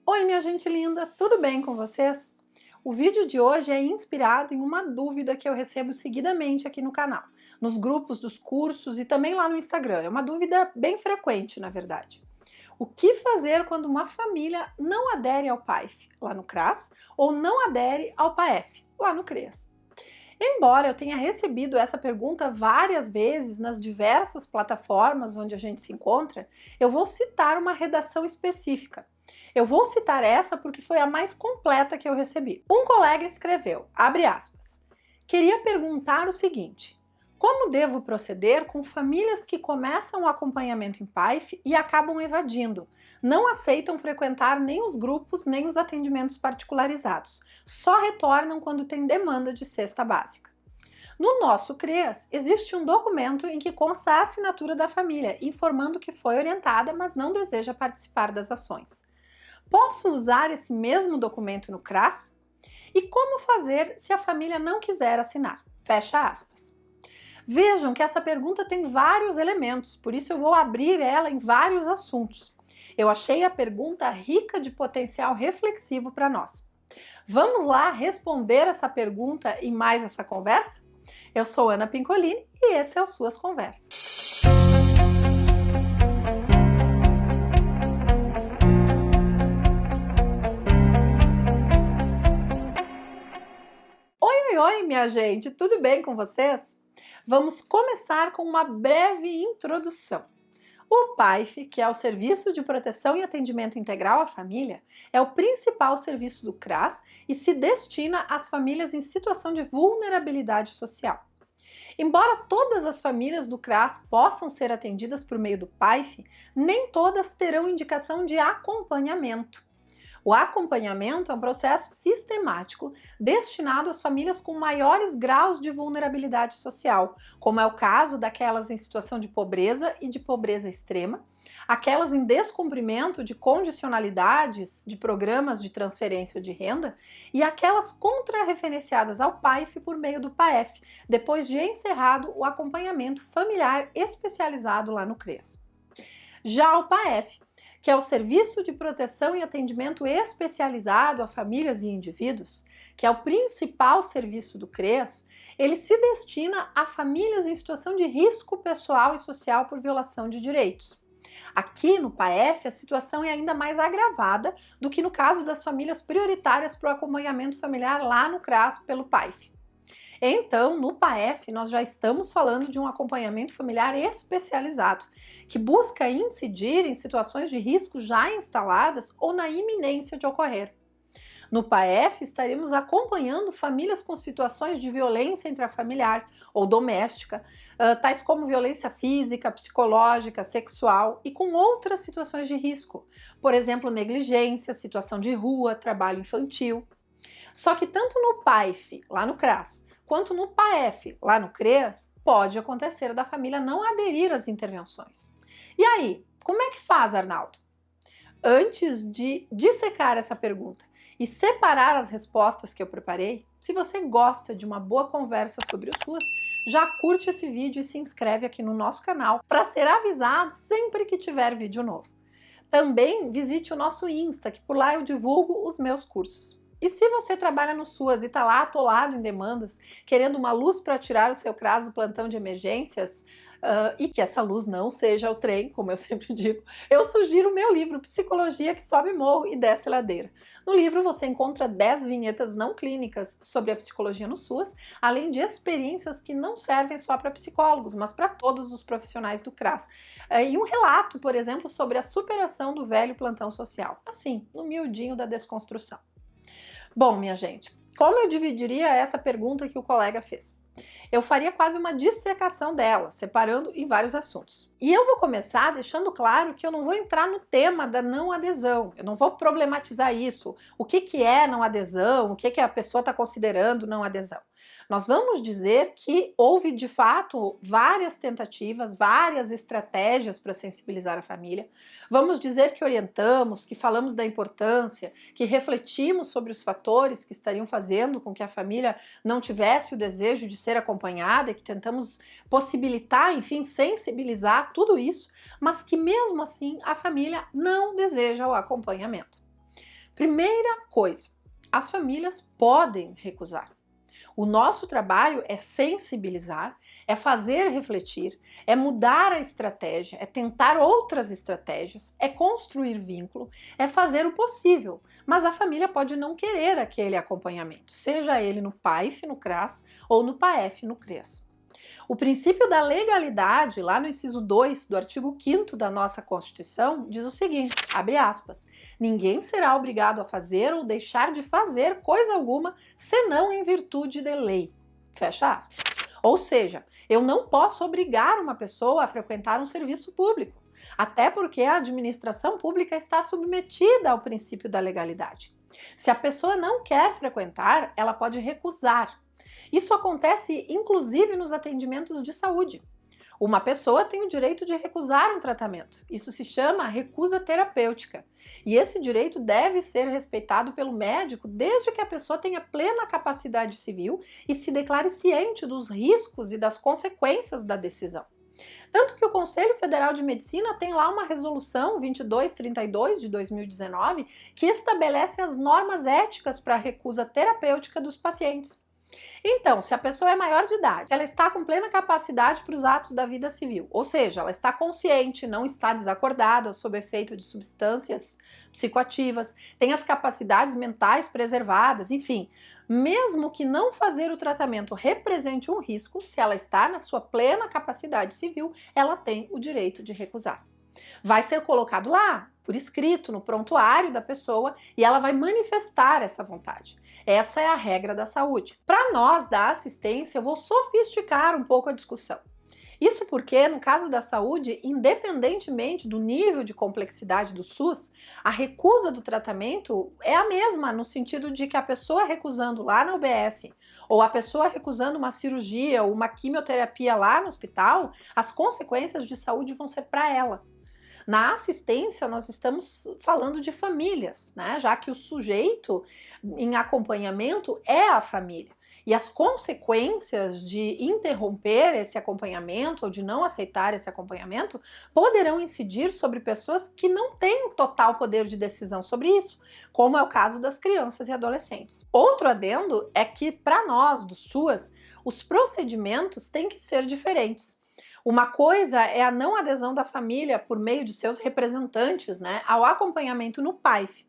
Oi, minha gente linda, tudo bem com vocês? O vídeo de hoje é inspirado em uma dúvida que eu recebo seguidamente aqui no canal, nos grupos dos cursos e também lá no Instagram. É uma dúvida bem frequente, na verdade. O que fazer quando uma família não adere ao PAEF, lá no CRAS, ou não adere ao PAEF, lá no CREAS? Embora eu tenha recebido essa pergunta várias vezes nas diversas plataformas onde a gente se encontra, eu vou citar uma redação específica. Eu vou citar essa porque foi a mais completa que eu recebi. Um colega escreveu, abre aspas, queria perguntar o seguinte: como devo proceder com famílias que começam o acompanhamento em PAEF e acabam evadindo? Não aceitam frequentar nem os grupos nem os atendimentos particularizados. Só retornam quando tem demanda de cesta básica. No nosso CREAS, existe um documento em que consta a assinatura da família, informando que foi orientada, mas não deseja participar das ações. Posso usar esse mesmo documento no CRAS? E como fazer se a família não quiser assinar? Fecha aspas. Vejam que essa pergunta tem vários elementos, por isso eu vou abrir ela em vários assuntos. Eu achei a pergunta rica de potencial reflexivo para nós. Vamos lá responder essa pergunta e mais essa conversa? Eu sou Ana Pincolini e esse é o Suas Conversas. Oi, minha gente, tudo bem com vocês? Vamos começar com uma breve introdução. O PAEF, que é o Serviço de Proteção e Atendimento Integral à Família, é o principal serviço do CRAS e se destina às famílias em situação de vulnerabilidade social. Embora todas as famílias do CRAS possam ser atendidas por meio do PAEF, nem todas terão indicação de acompanhamento. O acompanhamento é um processo sistemático destinado às famílias com maiores graus de vulnerabilidade social, como é o caso daquelas em situação de pobreza e de pobreza extrema, aquelas em descumprimento de condicionalidades de programas de transferência de renda e aquelas contrarreferenciadas ao PAEF por meio do PAEF, depois de encerrado o acompanhamento familiar especializado lá no CREAS. Já o PAEF, que é o Serviço de Proteção e Atendimento Especializado a Famílias e Indivíduos, que é o principal serviço do CREAS, ele se destina a famílias em situação de risco pessoal e social por violação de direitos. Aqui no PAEF, a situação é ainda mais agravada do que no caso das famílias prioritárias para o acompanhamento familiar lá no CRAS pelo PAEF. Então, no PAEF, nós já estamos falando de um acompanhamento familiar especializado, que busca incidir em situações de risco já instaladas ou na iminência de ocorrer. No PAEF, estaremos acompanhando famílias com situações de violência intrafamiliar ou doméstica, tais como violência física, psicológica, sexual e com outras situações de risco, por exemplo, negligência, situação de rua, trabalho infantil. Só que tanto no PAEF, lá no CRAS, quanto no PAEF, lá no CREAS, pode acontecer da família não aderir às intervenções. E aí, como é que faz, Arnaldo? Antes de dissecar essa pergunta e separar as respostas que eu preparei, se você gosta de uma boa conversa sobre os SUAS, já curte esse vídeo e se inscreve aqui no nosso canal para ser avisado sempre que tiver vídeo novo. Também visite o nosso Insta, que por lá eu divulgo os meus cursos. E se você trabalha no SUAS e está lá atolado em demandas, querendo uma luz para tirar o seu CRAS do plantão de emergências, e que essa luz não seja o trem, como eu sempre digo, eu sugiro o meu livro Psicologia que Sobe Morro e Desce Ladeira. No livro você encontra 10 vinhetas não clínicas sobre a psicologia no SUAS, além de experiências que não servem só para psicólogos, mas para todos os profissionais do CRAS. E um relato, por exemplo, sobre a superação do velho plantão social. Assim, no miudinho da desconstrução. Bom, minha gente, como eu dividiria essa pergunta que o colega fez? Eu faria quase uma dissecação dela, separando em vários assuntos. E eu vou começar deixando claro que eu não vou entrar no tema da não adesão, eu não vou problematizar isso, o que é não adesão, o que a pessoa está considerando não adesão. Nós vamos dizer que houve, de fato, várias tentativas, várias estratégias para sensibilizar a família. Vamos dizer que orientamos, que falamos da importância, que refletimos sobre os fatores que estariam fazendo com que a família não tivesse o desejo de ser acompanhada e que tentamos possibilitar, enfim, sensibilizar tudo isso, mas que mesmo assim a família não deseja o acompanhamento. Primeira coisa, as famílias podem recusar. O nosso trabalho é sensibilizar, é fazer refletir, é mudar a estratégia, é tentar outras estratégias, é construir vínculo, é fazer o possível. Mas a família pode não querer aquele acompanhamento, seja ele no PAIF, no CRAS ou no PAEF, no CREAS. O princípio da legalidade, lá no inciso 2 do artigo 5º da nossa Constituição, diz o seguinte, abre aspas, ninguém será obrigado a fazer ou deixar de fazer coisa alguma, senão em virtude de lei, fecha aspas. Ou seja, eu não posso obrigar uma pessoa a frequentar um serviço público, até porque a administração pública está submetida ao princípio da legalidade. Se a pessoa não quer frequentar, ela pode recusar. Isso acontece inclusive nos atendimentos de saúde. Uma pessoa tem o direito de recusar um tratamento. Isso se chama recusa terapêutica. E esse direito deve ser respeitado pelo médico desde que a pessoa tenha plena capacidade civil e se declare ciente dos riscos e das consequências da decisão. Tanto que o Conselho Federal de Medicina tem lá uma resolução 2232 de 2019 que estabelece as normas éticas para a recusa terapêutica dos pacientes. Então, se a pessoa é maior de idade, ela está com plena capacidade para os atos da vida civil, ou seja, ela está consciente, não está desacordada, sob efeito de substâncias psicoativas, tem as capacidades mentais preservadas, enfim, mesmo que não fazer o tratamento represente um risco, se ela está na sua plena capacidade civil, ela tem o direito de recusar. Vai ser colocado lá, por escrito, no prontuário da pessoa, e ela vai manifestar essa vontade. Essa é a regra da saúde. Para nós da assistência, eu vou sofisticar um pouco a discussão. Isso porque, no caso da saúde, independentemente do nível de complexidade do SUS, a recusa do tratamento é a mesma, no sentido de que a pessoa recusando lá na UBS, ou a pessoa recusando uma cirurgia ou uma quimioterapia lá no hospital, as consequências de saúde vão ser para ela. Na assistência, nós estamos falando de famílias, né? Já que o sujeito em acompanhamento é a família. E as consequências de interromper esse acompanhamento ou de não aceitar esse acompanhamento poderão incidir sobre pessoas que não têm total poder de decisão sobre isso, como é o caso das crianças e adolescentes. Outro adendo é que, para nós do SUAS, os procedimentos têm que ser diferentes. Uma coisa é a não adesão da família por meio de seus representantes, né, ao acompanhamento no PAIF.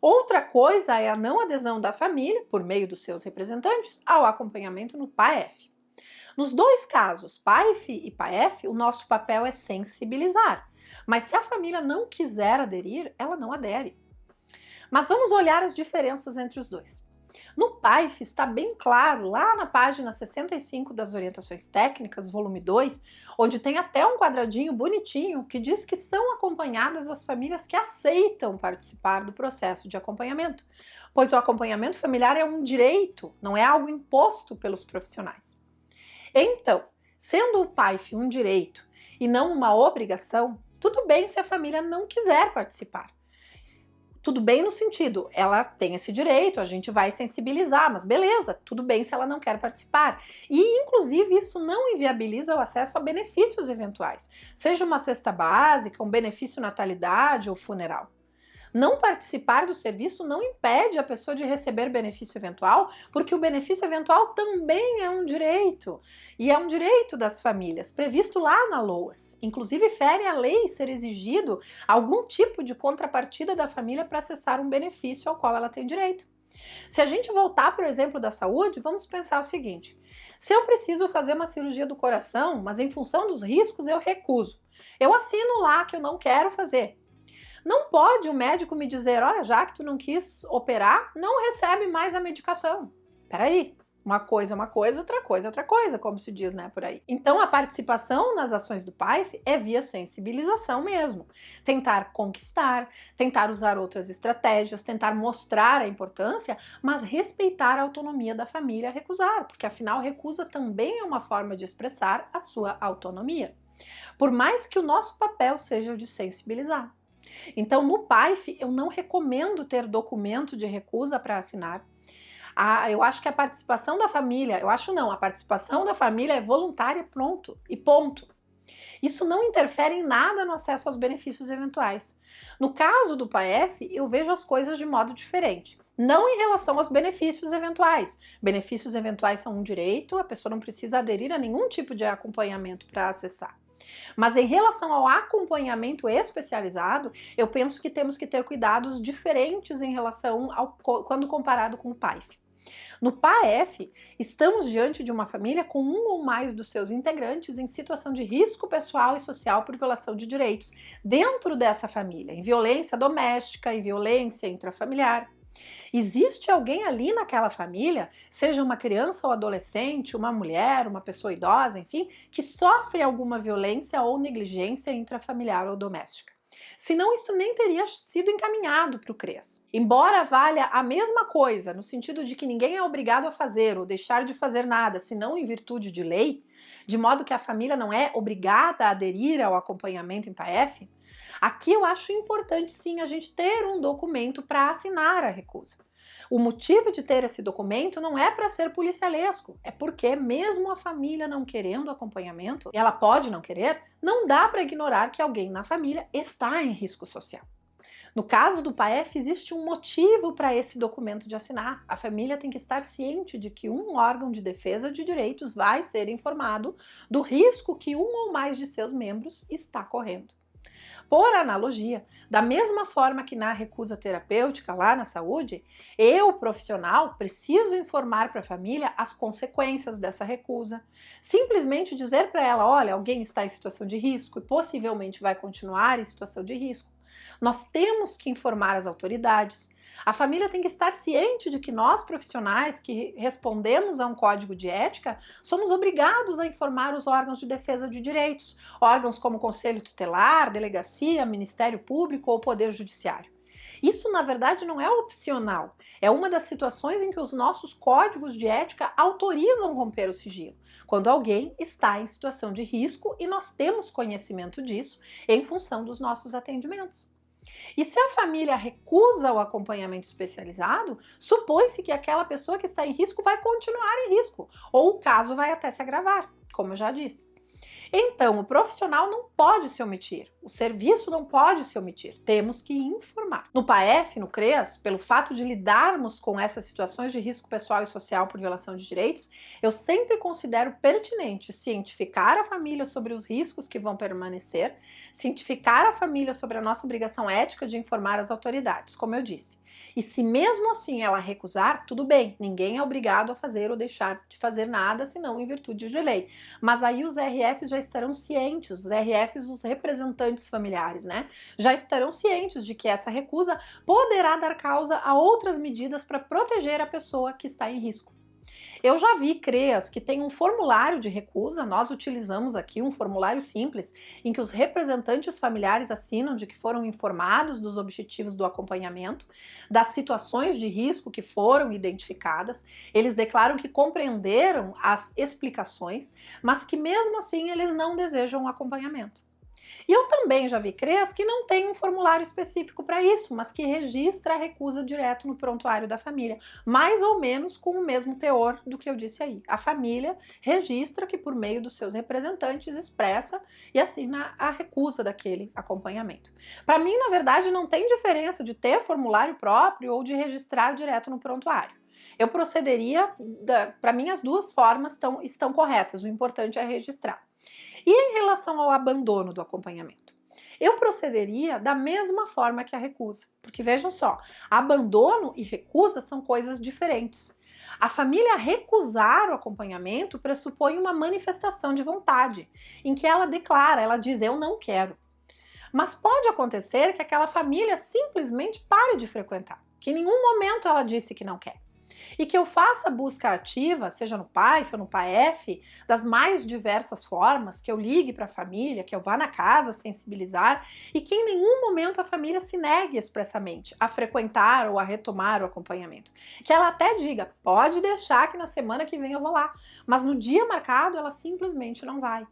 Outra coisa é a não adesão da família, por meio dos seus representantes, ao acompanhamento no PAEF. Nos dois casos, PAIF e PAEF, o nosso papel é sensibilizar. Mas se a família não quiser aderir, ela não adere. Mas vamos olhar as diferenças entre os dois. No PAIF está bem claro, lá na página 65 das orientações técnicas, volume 2, onde tem até um quadradinho bonitinho que diz que são acompanhadas as famílias que aceitam participar do processo de acompanhamento, pois o acompanhamento familiar é um direito, não é algo imposto pelos profissionais. Então, sendo o PAIF um direito e não uma obrigação, tudo bem se a família não quiser participar. Tudo bem no sentido, ela tem esse direito, a gente vai sensibilizar, mas beleza, tudo bem se ela não quer participar. E, inclusive, isso não inviabiliza o acesso a benefícios eventuais, seja uma cesta básica, um benefício natalidade ou funeral. Não participar do serviço não impede a pessoa de receber benefício eventual, porque o benefício eventual também é um direito, e é um direito das famílias, previsto lá na LOAS. Inclusive, fere a lei ser exigido algum tipo de contrapartida da família para acessar um benefício ao qual ela tem direito. Se a gente voltar para o exemplo da saúde, vamos pensar o seguinte: se eu preciso fazer uma cirurgia do coração, mas em função dos riscos eu recuso, eu assino lá que eu não quero fazer. Não pode o médico me dizer, olha, já que tu não quis operar, não recebe mais a medicação. Peraí, uma coisa é uma coisa, outra coisa é outra coisa, como se diz, né, por aí. Então, a participação nas ações do PAIF é via sensibilização mesmo. Tentar conquistar, tentar usar outras estratégias, tentar mostrar a importância, mas respeitar a autonomia da família a recusar, porque afinal, recusa também é uma forma de expressar a sua autonomia. Por mais que o nosso papel seja o de sensibilizar. Então, no PAIF, eu não recomendo ter documento de recusa para assinar. Eu acho que a participação da família, a participação da família é voluntária, pronto, e ponto. Isso não interfere em nada no acesso aos benefícios eventuais. No caso do PAEF, eu vejo as coisas de modo diferente. Não em relação aos benefícios eventuais. Benefícios eventuais são um direito, a pessoa não precisa aderir a nenhum tipo de acompanhamento para acessar. Mas em relação ao acompanhamento especializado, eu penso que temos que ter cuidados diferentes em relação quando comparado com o PAEF. No PAEF, estamos diante de uma família com um ou mais dos seus integrantes em situação de risco pessoal e social por violação de direitos dentro dessa família, em violência doméstica, em violência intrafamiliar. Existe alguém ali naquela família, seja uma criança ou adolescente, uma mulher, uma pessoa idosa, enfim, que sofre alguma violência ou negligência intrafamiliar ou doméstica. Senão isso nem teria sido encaminhado para o CREAS. Embora valha a mesma coisa, no sentido de que ninguém é obrigado a fazer ou deixar de fazer nada, senão em virtude de lei, de modo que a família não é obrigada a aderir ao acompanhamento em PAEF, aqui eu acho importante sim a gente ter um documento para assinar a recusa. O motivo de ter esse documento não é para ser policialesco, é porque mesmo a família não querendo acompanhamento, e ela pode não querer, não dá para ignorar que alguém na família está em risco social. No caso do PAEF, existe um motivo para esse documento de assinar. A família tem que estar ciente de que um órgão de defesa de direitos vai ser informado do risco que um ou mais de seus membros está correndo. Por analogia, da mesma forma que na recusa terapêutica lá na saúde, eu, profissional, preciso informar para a família as consequências dessa recusa. Simplesmente dizer para ela, olha, alguém está em situação de risco e possivelmente vai continuar em situação de risco. Nós temos que informar as autoridades. A família tem que estar ciente de que nós, profissionais que respondemos a um código de ética, somos obrigados a informar os órgãos de defesa de direitos, órgãos como Conselho Tutelar, Delegacia, Ministério Público ou Poder Judiciário. Isso, na verdade, não é opcional. É uma das situações em que os nossos códigos de ética autorizam romper o sigilo, quando alguém está em situação de risco e nós temos conhecimento disso em função dos nossos atendimentos. E se a família recusa o acompanhamento especializado, supõe-se que aquela pessoa que está em risco vai continuar em risco, ou o caso vai até se agravar, como eu já disse. Então, o profissional não pode se omitir, o serviço não pode se omitir, temos que informar. No PAEF, no CREAS, pelo fato de lidarmos com essas situações de risco pessoal e social por violação de direitos, eu sempre considero pertinente cientificar a família sobre os riscos que vão permanecer, cientificar a família sobre a nossa obrigação ética de informar as autoridades, como eu disse. E se mesmo assim ela recusar, tudo bem, ninguém é obrigado a fazer ou deixar de fazer nada, senão em virtude de lei. Mas aí os RFs já estarão cientes, os RFs, os representantes familiares, né? Já estarão cientes de que essa recusa poderá dar causa a outras medidas para proteger a pessoa que está em risco. Eu já vi CREAS que tem um formulário de recusa, nós utilizamos aqui um formulário simples, em que os representantes familiares assinam de que foram informados dos objetivos do acompanhamento, das situações de risco que foram identificadas, eles declaram que compreenderam as explicações, mas que mesmo assim eles não desejam o acompanhamento. E eu também já vi CREAS que não tem um formulário específico para isso, mas que registra a recusa direto no prontuário da família, mais ou menos com o mesmo teor do que eu disse aí. A família registra que por meio dos seus representantes expressa e assina a recusa daquele acompanhamento. Para mim, na verdade, não tem diferença de ter formulário próprio ou de registrar direto no prontuário. Eu procederia, para mim as duas formas estão corretas, o importante é registrar. E em relação ao abandono do acompanhamento? Eu procederia da mesma forma que a recusa, porque vejam só, abandono e recusa são coisas diferentes. A família recusar o acompanhamento pressupõe uma manifestação de vontade, em que ela declara, ela diz, eu não quero. Mas pode acontecer que aquela família simplesmente pare de frequentar, que em nenhum momento ela disse que não quer. E que eu faça busca ativa, seja no PAEF ou no PAEF, das mais diversas formas, que eu ligue para a família, que eu vá na casa sensibilizar e que em nenhum momento a família se negue expressamente a frequentar ou a retomar o acompanhamento. Que ela até diga, pode deixar que na semana que vem eu vou lá, mas no dia marcado ela simplesmente não vai.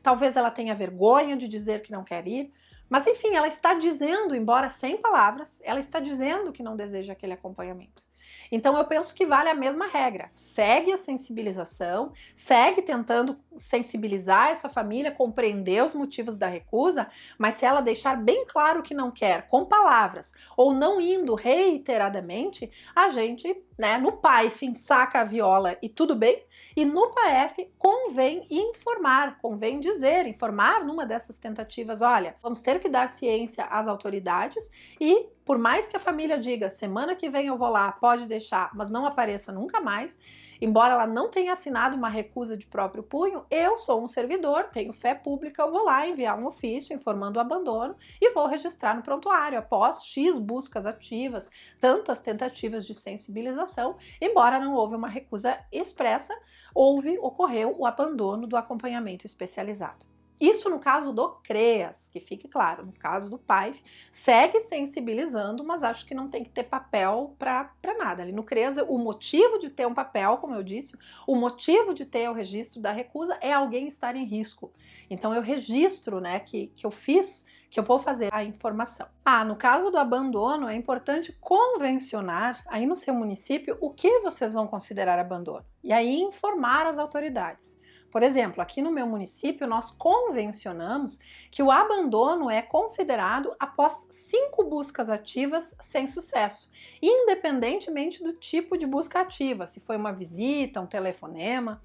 Talvez ela tenha vergonha de dizer que não quer ir, mas enfim, ela está dizendo, embora sem palavras, ela está dizendo que não deseja aquele acompanhamento. Então eu penso que vale a mesma regra. Segue a sensibilização, segue tentando sensibilizar essa família, compreender os motivos da recusa, mas se ela deixar bem claro que não quer, com palavras, ou não indo reiteradamente, a gente, né, no PAEF saca a viola e tudo bem, e no PAEF convém informar, convém dizer, informar numa dessas tentativas, olha, vamos ter que dar ciência às autoridades e por mais que a família diga, semana que vem eu vou lá, pode deixar, mas não apareça nunca mais, embora ela não tenha assinado uma recusa de próprio punho, eu sou um servidor, tenho fé pública, eu vou lá enviar um ofício informando o abandono e vou registrar no prontuário, após X buscas ativas, tantas tentativas de sensibilização, embora não houve uma recusa expressa, ocorreu o abandono do acompanhamento especializado. Isso no caso do CREAS, que fique claro, no caso do PAEF, segue sensibilizando, mas acho que não tem que ter papel para nada. Ali no CREAS, o motivo de ter um papel, como eu disse, o motivo de ter o registro da recusa é alguém estar em risco. Então eu registro, né, que eu fiz, que eu vou fazer a informação. No caso do abandono, é importante convencionar aí no seu município o que vocês vão considerar abandono. E aí informar as autoridades. Por exemplo, aqui no meu município, nós convencionamos que o abandono é considerado após 5 buscas ativas sem sucesso, independentemente do tipo de busca ativa, se foi uma visita, um telefonema.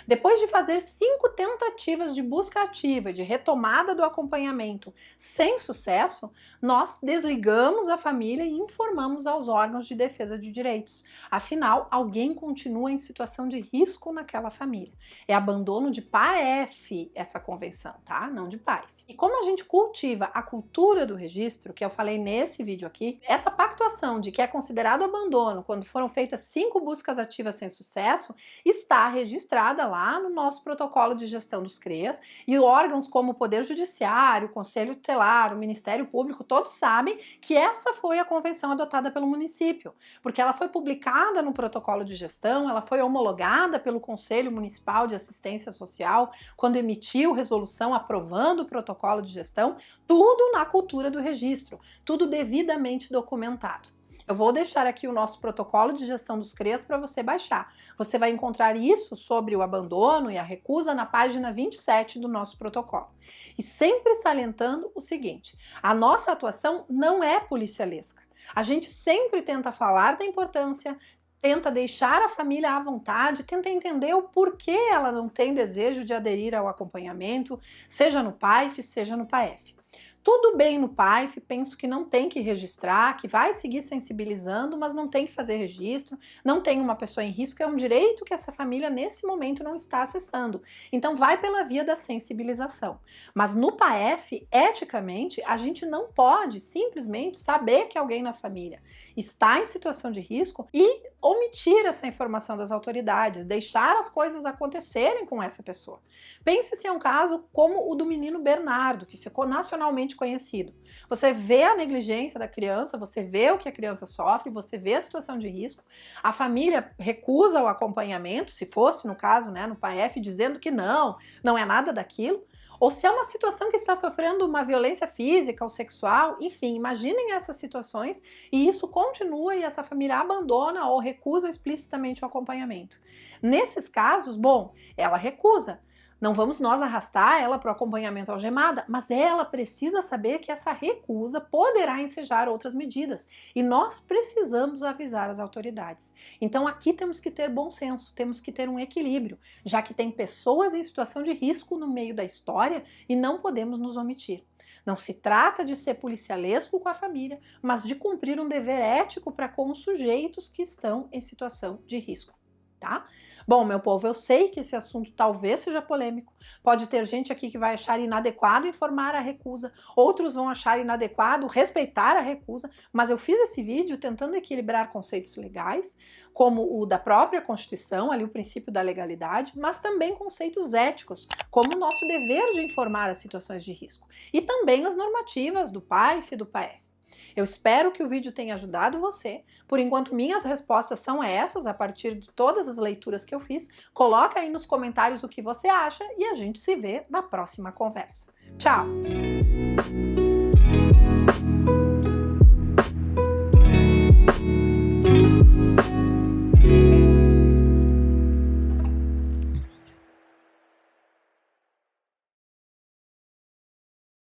Depois de fazer 5 tentativas de busca ativa e de retomada do acompanhamento sem sucesso, nós desligamos a família e informamos aos órgãos de defesa de direitos. Afinal, alguém continua em situação de risco naquela família. É abandono de PAEF essa convenção, tá? Não de PAEF. E como a gente cultiva a cultura do registro, que eu falei nesse vídeo aqui, essa pactuação de que é considerado abandono quando foram feitas 5 buscas ativas sem sucesso, está registrada lá no nosso protocolo de gestão dos CREAS e órgãos como o Poder Judiciário, o Conselho Tutelar, o Ministério Público, todos sabem que essa foi a convenção adotada pelo município, porque ela foi publicada no protocolo de gestão, ela foi homologada pelo Conselho Municipal de Assistência Social quando emitiu resolução aprovando o protocolo de gestão, tudo na cultura do registro, tudo devidamente documentado. Eu vou deixar aqui o nosso protocolo de gestão dos CREAS para você baixar. Você vai encontrar isso sobre o abandono e a recusa na página 27 do nosso protocolo. E sempre salientando o seguinte, a nossa atuação não é policialesca. A gente sempre tenta falar da importância, tenta deixar a família à vontade, tenta entender o porquê ela não tem desejo de aderir ao acompanhamento, seja no PAEF, seja no PAEF. Tudo bem no PAEF, penso que não tem que registrar, que vai seguir sensibilizando, mas não tem que fazer registro, não tem uma pessoa em risco, é um direito que essa família nesse momento não está acessando. Então vai pela via da sensibilização. Mas no PAEF, eticamente, a gente não pode simplesmente saber que alguém na família está em situação de risco e omitir essa informação das autoridades, deixar as coisas acontecerem com essa pessoa. Pense se é um caso como o do menino Bernardo, que ficou nacionalmente conhecido. Você vê a negligência da criança, você vê o que a criança sofre, você vê a situação de risco, a família recusa o acompanhamento, se fosse no caso, né, no PAEF, dizendo que não é nada daquilo, ou se é uma situação que está sofrendo uma violência física ou sexual, enfim, imaginem essas situações e isso continua e essa família abandona ou recusa explicitamente o acompanhamento. Nesses casos, bom, ela recusa. Não vamos nós arrastar ela para o acompanhamento algemada, mas ela precisa saber que essa recusa poderá ensejar outras medidas e nós precisamos avisar as autoridades. Então aqui temos que ter bom senso, temos que ter um equilíbrio, já que tem pessoas em situação de risco no meio da história e não podemos nos omitir. Não se trata de ser policialesco com a família, mas de cumprir um dever ético para com os sujeitos que estão em situação de risco. Tá? Bom, meu povo, eu sei que esse assunto talvez seja polêmico, pode ter gente aqui que vai achar inadequado informar a recusa, outros vão achar inadequado respeitar a recusa, mas eu fiz esse vídeo tentando equilibrar conceitos legais, como o da própria Constituição, ali o princípio da legalidade, mas também conceitos éticos, como o nosso dever de informar as situações de risco, e também as normativas do PAEF e do PAEF. Eu espero que o vídeo tenha ajudado você. Por enquanto, minhas respostas são essas, a partir de todas as leituras que eu fiz. Coloca aí nos comentários o que você acha e a gente se vê na próxima conversa. Tchau!